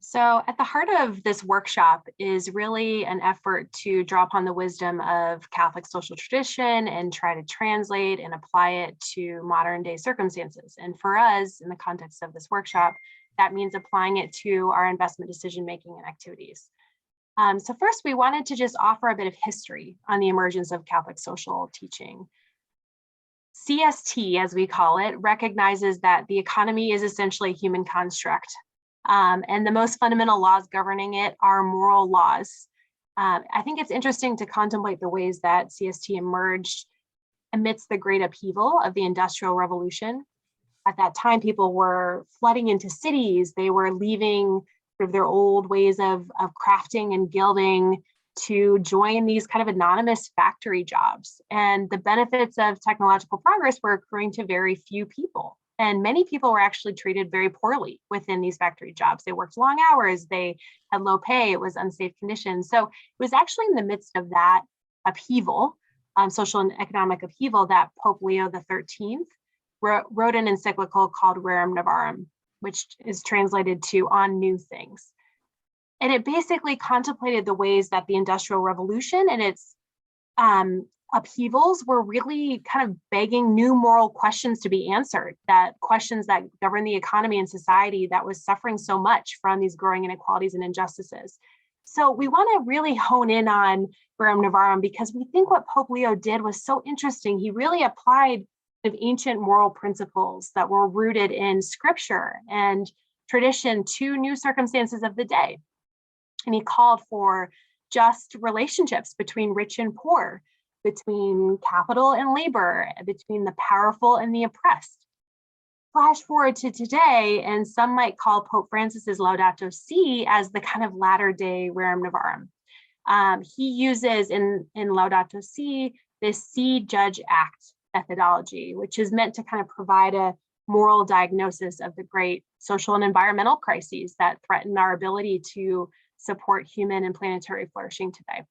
So at the heart of this workshop is really an effort to draw upon the wisdom of Catholic social tradition and try to translate and apply it to modern day circumstances. And for us, in the context of this workshop, that means applying it to our investment decision-making and activities. So first, we wanted to just offer a bit of history on the emergence of Catholic social teaching. CST, as we call it, recognizes that the economy is essentially a human construct. And the most fundamental laws governing it are moral laws. I think it's interesting to contemplate the ways that CST emerged amidst the great upheaval of the Industrial Revolution. At that time, people were flooding into cities. They were leaving sort of their old ways of crafting and gilding to join these kind of anonymous factory jobs. And the benefits of technological progress were accruing to very few people. And many people were actually treated very poorly within these factory jobs. They worked long hours, they had low pay, it was unsafe conditions. So it was actually in the midst of that upheaval, social and economic upheaval, that Pope Leo XIII wrote an encyclical called Rerum Novarum, which is translated to On New Things. And it basically contemplated the ways that the Industrial Revolution and its upheavals were really kind of begging new moral questions to be answered, that questions that govern the economy and society that was suffering so much from these growing inequalities and injustices. So we want to really hone in on Rerum Novarum because we think what Pope Leo did was so interesting. He really applied of ancient moral principles that were rooted in scripture and tradition to new circumstances of the day. And he called for just relationships between rich and poor, between capital and labor, between the powerful and the oppressed. Flash forward to today, and some might call Pope Francis's Laudato Si as the kind of latter day Rerum Novarum. He uses in Laudato Si this see, judge, act methodology, which is meant to kind of provide a moral diagnosis of the great social and environmental crises that threaten our ability to support human and planetary flourishing today.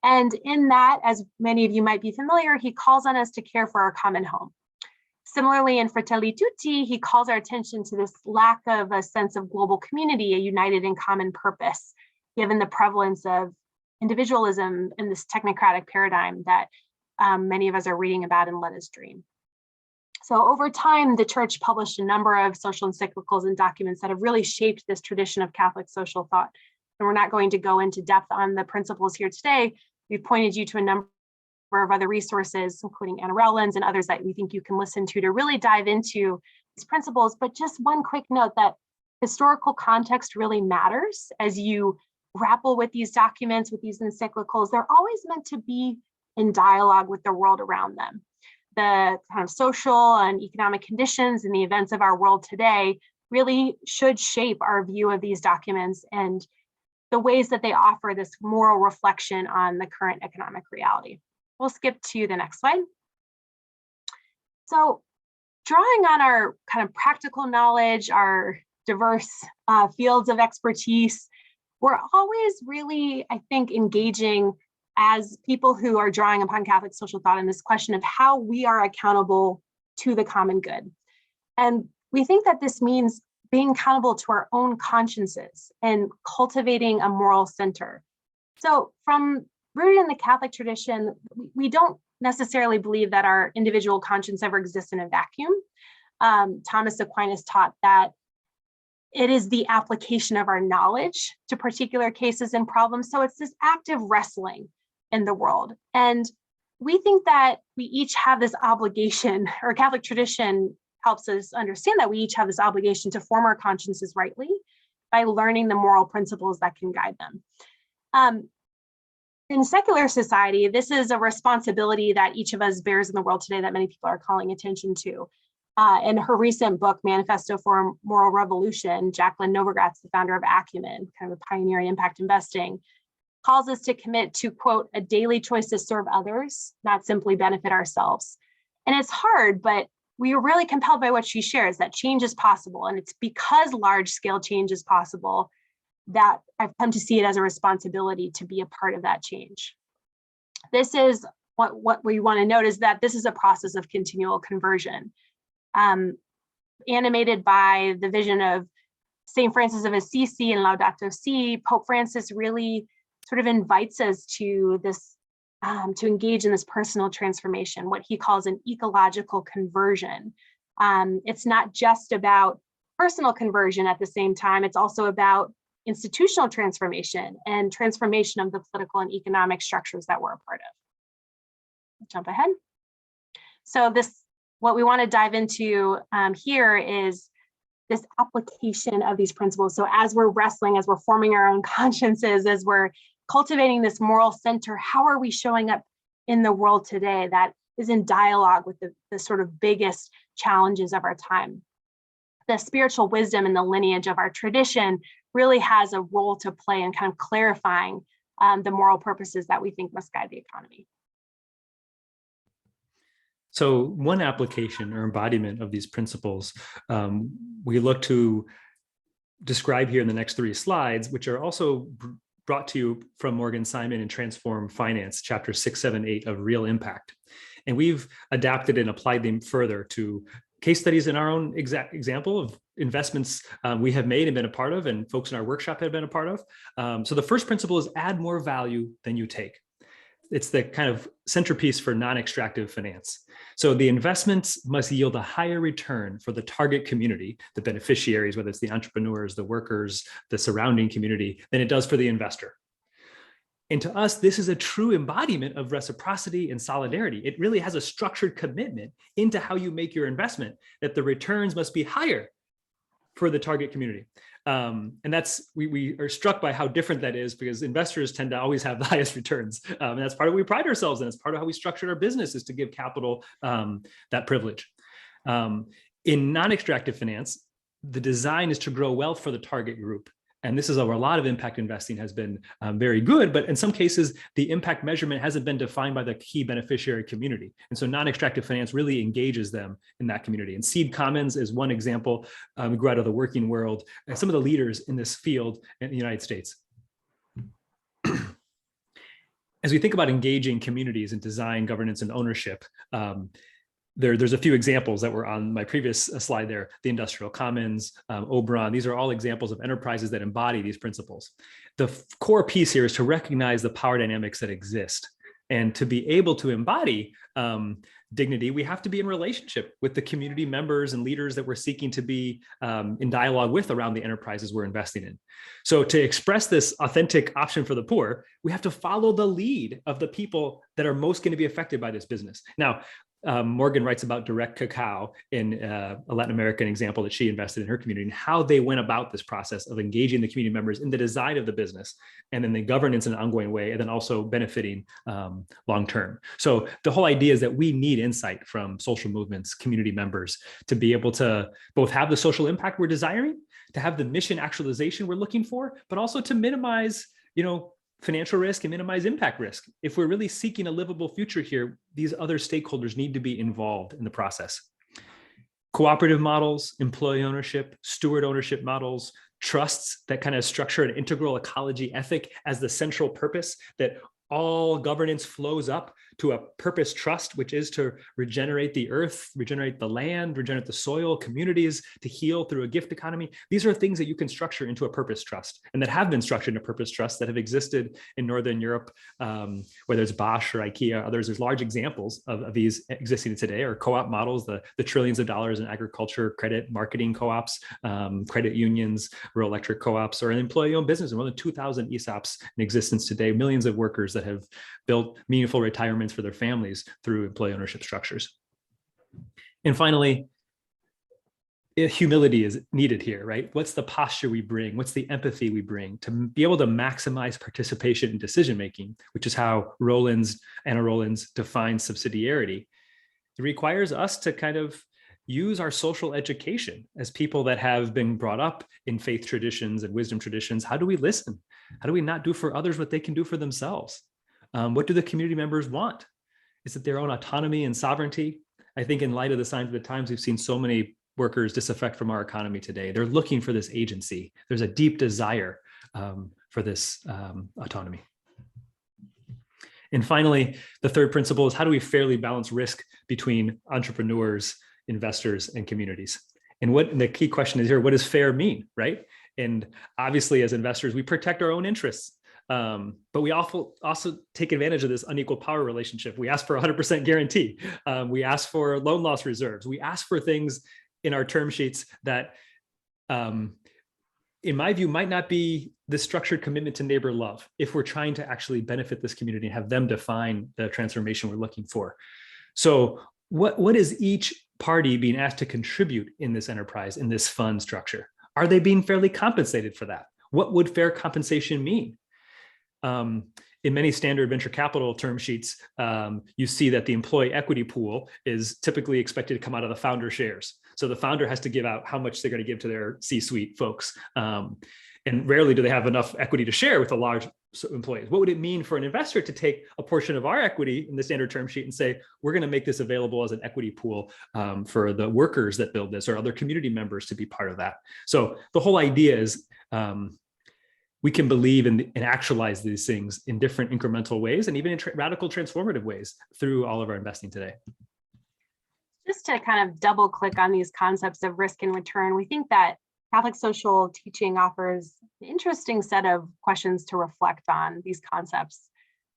And in that, as many of you might be familiar, he calls on us to care for our common home. Similarly, in Fratelli Tutti, he calls our attention to this lack of a sense of global community, a united in common purpose, given the prevalence of individualism in this technocratic paradigm that many of us are reading about in Let Us Dream. So over time, the church published a number of social encyclicals and documents that have really shaped this tradition of Catholic social thought. And we're not going to go into depth on the principles here today. We've pointed you to a number of other resources, including Anna Rowlands and others that we think you can listen to really dive into these principles. But just one quick note that historical context really matters as you grapple with these documents, with these encyclicals. They're always meant to be in dialogue with the world around them. The kind of social and economic conditions and the events of our world today really should shape our view of these documents and the ways that they offer this moral reflection on the current economic reality. We'll skip to the next slide. So drawing on our kind of practical knowledge, our diverse fields of expertise, we're always really, I think, engaging as people who are drawing upon Catholic social thought in this question of how we are accountable to the common good. And we think that this means being accountable to our own consciences and cultivating a moral center. So from rooted in the Catholic tradition, we don't necessarily believe that our individual conscience ever exists in a vacuum. Thomas Aquinas taught that it is the application of our knowledge to particular cases and problems. So it's this active wrestling in the world. And we think that we each have this obligation, or Catholic tradition helps us understand that we each have this obligation to form our consciences rightly by learning the moral principles that can guide them. In secular society, this is a responsibility that each of us bears in the world today that many people are calling attention to. In her recent book, Manifesto for a Moral Revolution, Jacqueline Novogratz, the founder of Acumen, kind of a pioneer in impact investing, calls us to commit to, quote, a daily choice to serve others, not simply benefit ourselves. And it's hard, but we are really compelled by what she shares, that change is possible. And it's because large scale change is possible that I've come to see it as a responsibility to be a part of that change. This is what we want to note is that this is a process of continual conversion, animated by the vision of St. Francis of Assisi and Laudato Si, Pope Francis really sort of invites us to this, to engage in this personal transformation, what he calls an ecological conversion. It's not just about personal conversion at the same time, it's also about institutional transformation and transformation of the political and economic structures that we're a part of. Jump ahead. So what we want to dive into here is this application of these principles. So as we're wrestling, as we're forming our own consciences, as we're cultivating this moral center, how are we showing up in the world today that is in dialogue with the sort of biggest challenges of our time? The spiritual wisdom and the lineage of our tradition really has a role to play in kind of clarifying the moral purposes that we think must guide the economy. So one application or embodiment of these principles we look to describe here in the next 3 slides, which are also brought to you from Morgan Simon and Transform Finance, chapter 6, 7, 8 of Real Impact. And we've adapted and applied them further to case studies in our own example of investments we have made and been a part of, and folks in our workshop have been a part of. So the first principle is add more value than you take. It's the kind of centerpiece for non-extractive finance. So the investments must yield a higher return for the target community, the beneficiaries, whether it's the entrepreneurs, the workers, the surrounding community, than it does for the investor. And to us, this is a true embodiment of reciprocity and solidarity. It really has a structured commitment into how you make your investment, that the returns must be higher for the target community. And that's, we are struck by how different that is, because investors tend to always have the highest returns. And that's part of what we pride ourselves in. It's part of how we structured our business, is to give capital that privilege. In non-extractive finance, the design is to grow wealth for the target group. And this is where a lot of impact investing has been very good, but in some cases, the impact measurement hasn't been defined by the key beneficiary community. And so non-extractive finance really engages them in that community. And Seed Commons is one example. We grew out of the working world, and some of the leaders in this field in the United States. As we think about engaging communities in design, governance, and ownership, there's a few examples that were on my previous slide there. The Industrial Commons, Oberon, these are all examples of enterprises that embody these principles. The core piece here is to recognize the power dynamics that exist. And to be able to embody dignity, we have to be in relationship with the community members and leaders that we're seeking to be in dialogue with around the enterprises we're investing in. So to express this authentic option for the poor, we have to follow the lead of the people that are most going to be affected by this business. Now, Morgan writes about Direct Cacao in a Latin American example that she invested in her community, and how they went about this process of engaging the community members in the design of the business, and then the governance in an ongoing way, and then also benefiting long-term. So the whole idea is that we need insight from social movements, community members, to be able to both have the social impact we're desiring, to have the mission actualization we're looking for, but also to minimize, financial risk and minimize impact risk. If we're really seeking a livable future here, these other stakeholders need to be involved in the process. Cooperative models, employee ownership, steward ownership models, trusts that kind of structure an integral ecology ethic as the central purpose, that all governance flows up to a purpose trust, which is to regenerate the earth, regenerate the land, regenerate the soil, communities, to heal through a gift economy. These are things that you can structure into a purpose trust, and that have been structured in a purpose trust that have existed in Northern Europe, whether it's Bosch or IKEA, others. There's large examples of these existing today, or co-op models, the trillions of dollars in agriculture, credit, marketing co-ops, credit unions, rural electric co-ops, or an employee-owned business. More than 2,000 ESOPs in existence today, millions of workers that have built meaningful retirements for their families through employee ownership structures. And finally, humility is needed here, right? What's the posture we bring? What's the empathy we bring to be able to maximize participation in decision-making, which is how Anna Rollins defines subsidiarity. It requires us to kind of use our social education as people that have been brought up in faith traditions and wisdom traditions. How do we listen? How do we not do for others what they can do for themselves? What do the community members want? Is it their own autonomy and sovereignty? I think in light of the signs of the times, we've seen so many workers disaffect from our economy today. They're looking for this agency. There's a deep desire for this autonomy. And finally, the third principle is, how do we fairly balance risk between entrepreneurs, investors, and communities? And what the key question is here, what does fair mean, right? And obviously, as investors, we protect our own interests. But we also take advantage of this unequal power relationship. We ask for 100% guarantee. We ask for loan loss reserves. We ask for things in our term sheets that, in my view, might not be the structured commitment to neighbor love if we're trying to actually benefit this community and have them define the transformation we're looking for. So what is each party being asked to contribute in this enterprise, in this fund structure? Are they being fairly compensated for that? What would fair compensation mean? In many standard venture capital term sheets, you see that the employee equity pool is typically expected to come out of the founder shares. So the founder has to give out how much they're going to give to their C-suite folks. And rarely do they have enough equity to share with the large employees. What would it mean for an investor to take a portion of our equity in the standard term sheet and say, we're going to make this available as an equity pool for the workers that build this or other community members to be part of that? So the whole idea is, we can believe and actualize these things in different incremental ways and even in radical transformative ways through all of our investing today. Just to kind of double click on these concepts of risk and return, we think that Catholic social teaching offers an interesting set of questions to reflect on these concepts.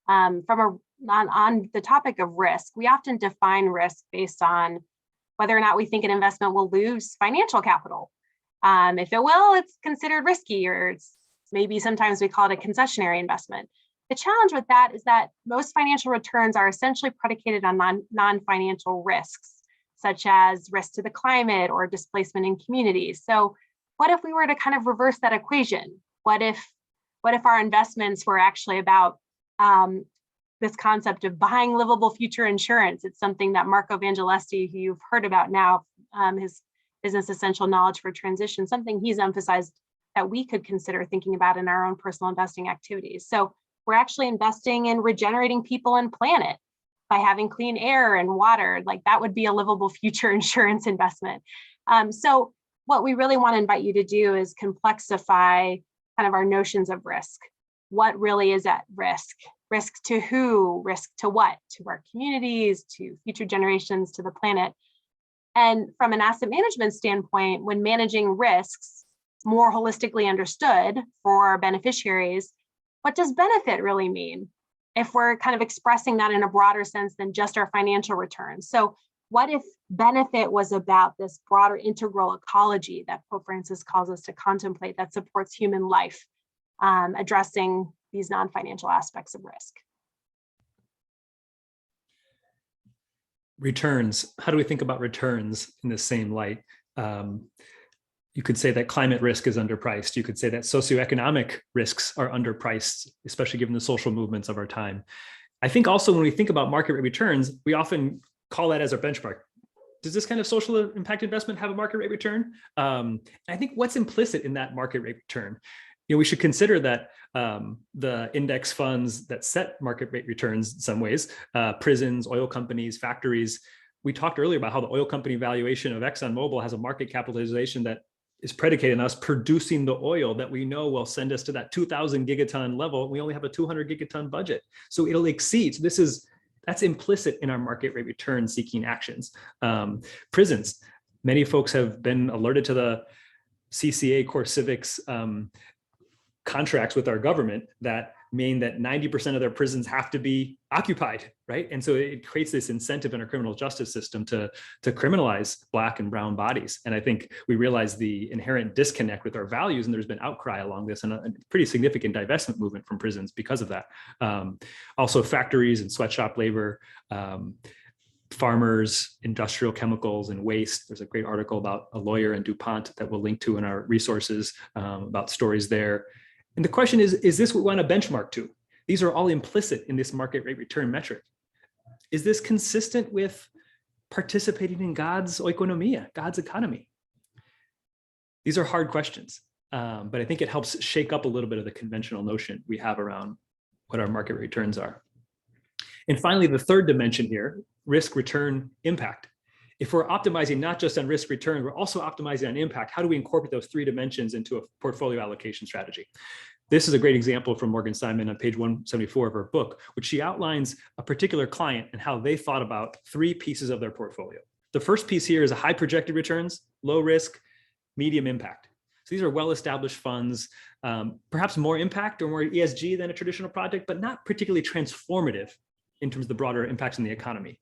On the topic of risk, we often define risk based on whether or not we think an investment will lose financial capital. If it will, it's considered risky, or it's maybe sometimes we call it a concessionary investment. The challenge with that is that most financial returns are essentially predicated on non-financial risks, such as risk to the climate or displacement in communities. So what if we were to kind of reverse that equation? What if our investments were actually about this concept of buying livable future insurance? It's something that Marco Evangelisti, who you've heard about now, his business essential knowledge for transition, something he's emphasized that we could consider thinking about in our own personal investing activities. So we're actually investing in regenerating people and planet by having clean air and water. Like, that would be a livable future insurance investment. So what we really want to invite you to do is complexify kind of our notions of risk. What really is at risk? Risk to who? Risk to what? To our communities, to future generations, to the planet. And from an asset management standpoint, when managing risks more holistically understood for our beneficiaries, what does benefit really mean if we're kind of expressing that in a broader sense than just our financial returns? So what if benefit was about this broader integral ecology that Pope Francis calls us to contemplate, that supports human life, addressing these non-financial aspects of risk? Returns. How do we think about returns in the same light? You could say that climate risk is underpriced. You could say that socioeconomic risks are underpriced, especially given the social movements of our time. I think also when we think about market rate returns, we often call that as our benchmark. Does this kind of social impact investment have a market rate return? I think what's implicit in that market rate return, we should consider that the index funds that set market rate returns in some ways, prisons, oil companies, factories. We talked earlier about how the oil company valuation of ExxonMobil has a market capitalization that is predicated on us producing the oil that we know will send us to that 2,000 gigaton level. We only have a 200 gigaton budget, so it'll exceed. So that's implicit in our market rate return seeking actions. Prisons. Many folks have been alerted to the CCA core civics contracts with our government that mean that 90% of their prisons have to be occupied, right? And so it creates this incentive in our criminal justice system to criminalize Black and brown bodies. And I think we realize the inherent disconnect with our values, and there's been outcry along this and a pretty significant divestment movement from prisons because of that. Also factories and sweatshop labor, farmers, industrial chemicals and waste. There's a great article about a lawyer in DuPont that we'll link to in our resources about stories there. And the question is this what we want to benchmark to? These are all implicit in this market rate return metric. Is this consistent with participating in God's oikonomia, God's economy? These are hard questions, but I think it helps shake up a little bit of the conventional notion we have around what our market returns are. And finally, the third dimension here, risk, return, impact. If we're optimizing not just on risk return, we're also optimizing on impact. How do we incorporate those three dimensions into a portfolio allocation strategy? This is a great example from Morgan Simon on page 174 of her book, which she outlines a particular client and how they thought about three pieces of their portfolio. The first piece here is a high projected returns, low risk, medium impact. So these are well-established funds, perhaps more impact or more ESG than a traditional project, but not particularly transformative in terms of the broader impacts on the economy.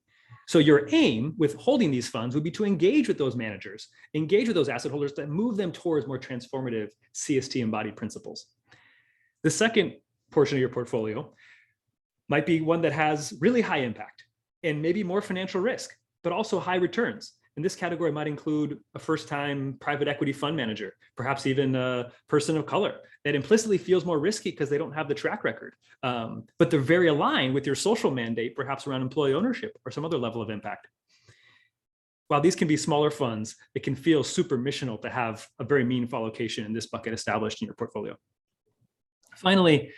So your aim with holding these funds would be to engage with those managers, engage with those asset holders that move them towards more transformative CST embodied principles. The second portion of your portfolio might be one that has really high impact and maybe more financial risk, but also high returns. And this category might include a first-time private equity fund manager, perhaps even a person of color that implicitly feels more risky because they don't have the track record. But they're very aligned with your social mandate, perhaps around employee ownership or some other level of impact. While these can be smaller funds, it can feel super missional to have a very meaningful allocation in this bucket established in your portfolio. Finally,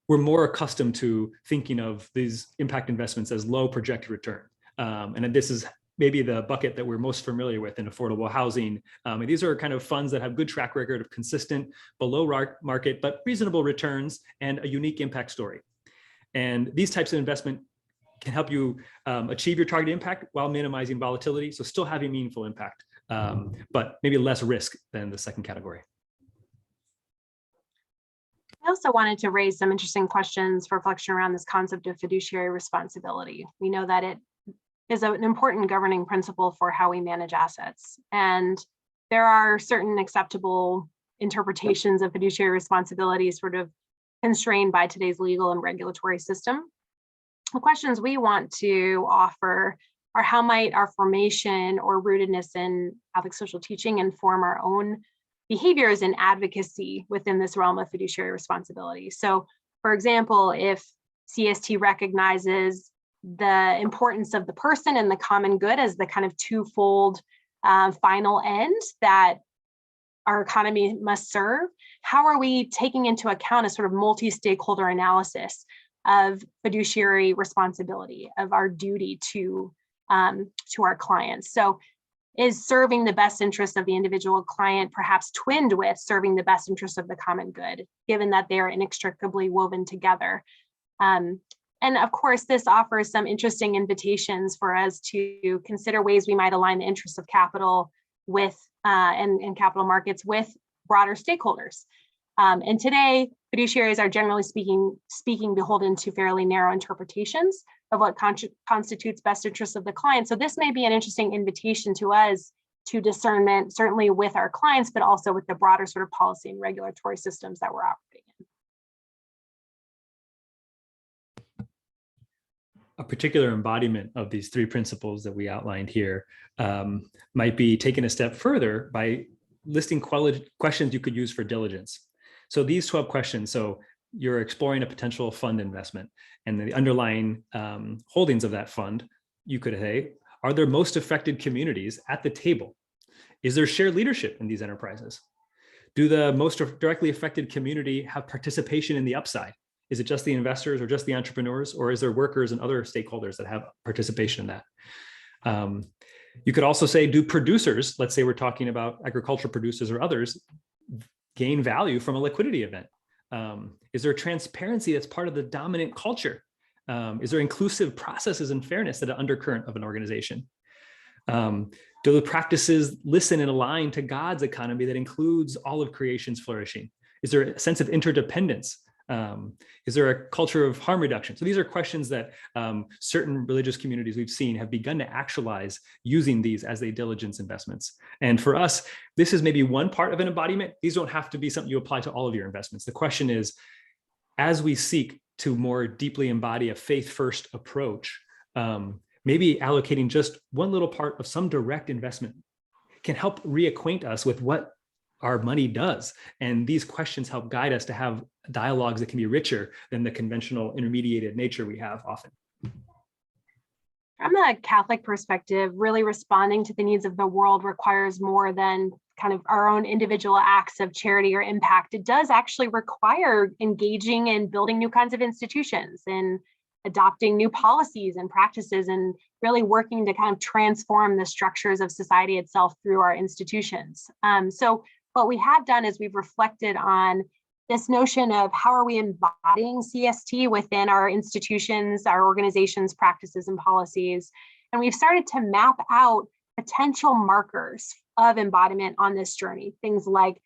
we're more accustomed to thinking of these impact investments as low projected return. And this is maybe the bucket that we're most familiar with in affordable housing. And these are kind of funds that have good track record of consistent below market, but reasonable returns and a unique impact story. And these types of investment can help you achieve your target impact while minimizing volatility. So still having meaningful impact, but maybe less risk than the second category. I also wanted to raise some interesting questions for reflection around this concept of fiduciary responsibility. We know that it is an important governing principle for how we manage assets. And there are certain acceptable interpretations of fiduciary responsibility sort of constrained by today's legal and regulatory system. The questions we want to offer are how might our formation or rootedness in Catholic social teaching inform our own behaviors and advocacy within this realm of fiduciary responsibility. So, for example, if CST recognizes the importance of the person and the common good as the kind of twofold final end that our economy must serve, how are we taking into account a sort of multi-stakeholder analysis of fiduciary responsibility, of our duty to our clients? So is serving the best interest of the individual client perhaps twinned with serving the best interest of the common good, given that they are inextricably woven together? And of course, this offers some interesting invitations for us to consider ways we might align the interests of capital with and capital markets with broader stakeholders. And today, fiduciaries are generally speaking beholden to fairly narrow interpretations of what constitutes best interests of the client. So this may be an interesting invitation to us to discernment, certainly with our clients, but also with the broader sort of policy and regulatory systems that we're operating in. A particular embodiment of these three principles that we outlined here might be taken a step further by listing questions you could use for diligence. So these 12 questions, so you're exploring a potential fund investment and the underlying holdings of that fund, you could say, are there most affected communities at the table? Is there shared leadership in these enterprises? Do the most directly affected community have participation in the upside? Is it just the investors or just the entrepreneurs, or is there workers and other stakeholders that have participation in that? You could also say, do producers, let's say we're talking about agricultural producers or others, gain value from a liquidity event? Is there transparency that's part of the dominant culture? Is there inclusive processes and fairness that are undercurrent of an organization? Do the practices listen and align to God's economy that includes all of creation's flourishing? Is there a sense of interdependence? Is there a culture of harm reduction? So these are questions that certain religious communities we've seen have begun to actualize using these as they diligence investments. And for us, this is maybe one part of an embodiment. These don't have to be something you apply to all of your investments. The question is, as we seek to more deeply embody a faith-first approach, maybe allocating just one little part of some direct investment can help reacquaint us with what our money does. And these questions help guide us to have dialogues that can be richer than the conventional intermediated nature we have often. From a Catholic perspective, really responding to the needs of the world requires more than kind of our own individual acts of charity or impact. It does actually require engaging in building new kinds of institutions and adopting new policies and practices and really working to kind of transform the structures of society itself through our institutions. So what we have done is we've reflected on this notion of how are we embodying CST within our institutions, our organizations, practices, and policies. And we've started to map out potential markers of embodiment on this journey. Things like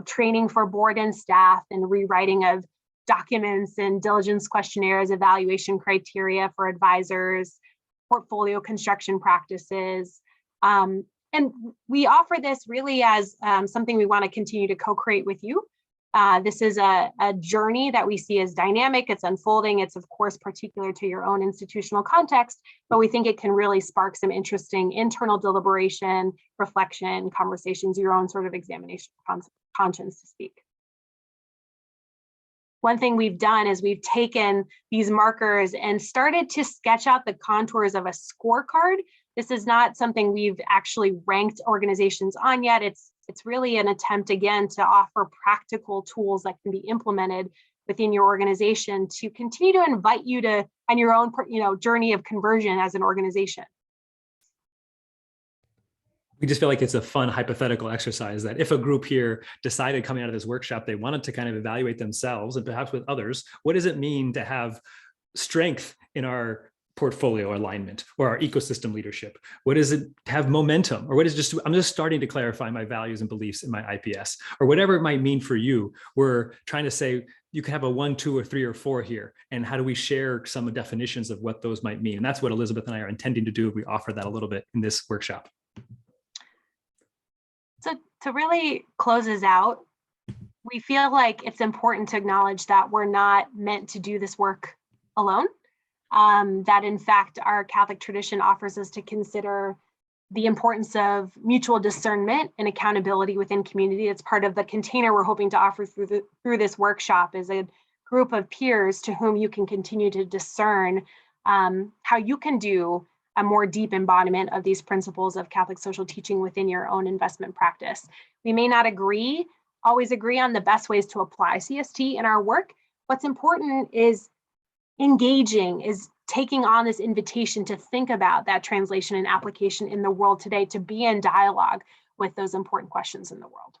training for board and staff and rewriting of documents and diligence questionnaires, evaluation criteria for advisors, portfolio construction practices. And we offer this really as something we want to continue to co-create with you. This is a journey that we see as dynamic, it's unfolding, it's of course particular to your own institutional context, but we think it can really spark some interesting internal deliberation, reflection, conversations, your own sort of examination of conscience, to speak. One thing we've done is we've taken these markers and started to sketch out the contours of a scorecard. This is not something we've actually ranked organizations on yet. It's really an attempt, again, to offer practical tools that can be implemented within your organization to continue to invite you to on your own journey of conversion as an organization. We just feel like it's a fun hypothetical exercise that if a group here decided coming out of this workshop, they wanted to kind of evaluate themselves and perhaps with others, what does it mean to have strength in our portfolio alignment or our ecosystem leadership? What does it have momentum? Or what is just, I'm just starting to clarify my values and beliefs in my IPS, or whatever it might mean for you. We're trying to say, you can have a 1, 2, or 3, or 4 here. And how do we share some definitions of what those might mean? And that's what Elizabeth and I are intending to do. We offer that a little bit in this workshop. So to really close this out, we feel like it's important to acknowledge that we're not meant to do this work alone. That in fact, our Catholic tradition offers us to consider the importance of mutual discernment and accountability within community. It's part of the container we're hoping to offer through this workshop, is a group of peers to whom you can continue to discern how you can do a more deep embodiment of these principles of Catholic social teaching within your own investment practice. We may not always agree on the best ways to apply CST in our work. What's important is engaging, is taking on this invitation to think about that translation and application in the world today, to be in dialogue with those important questions in the world.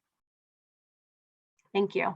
Thank you.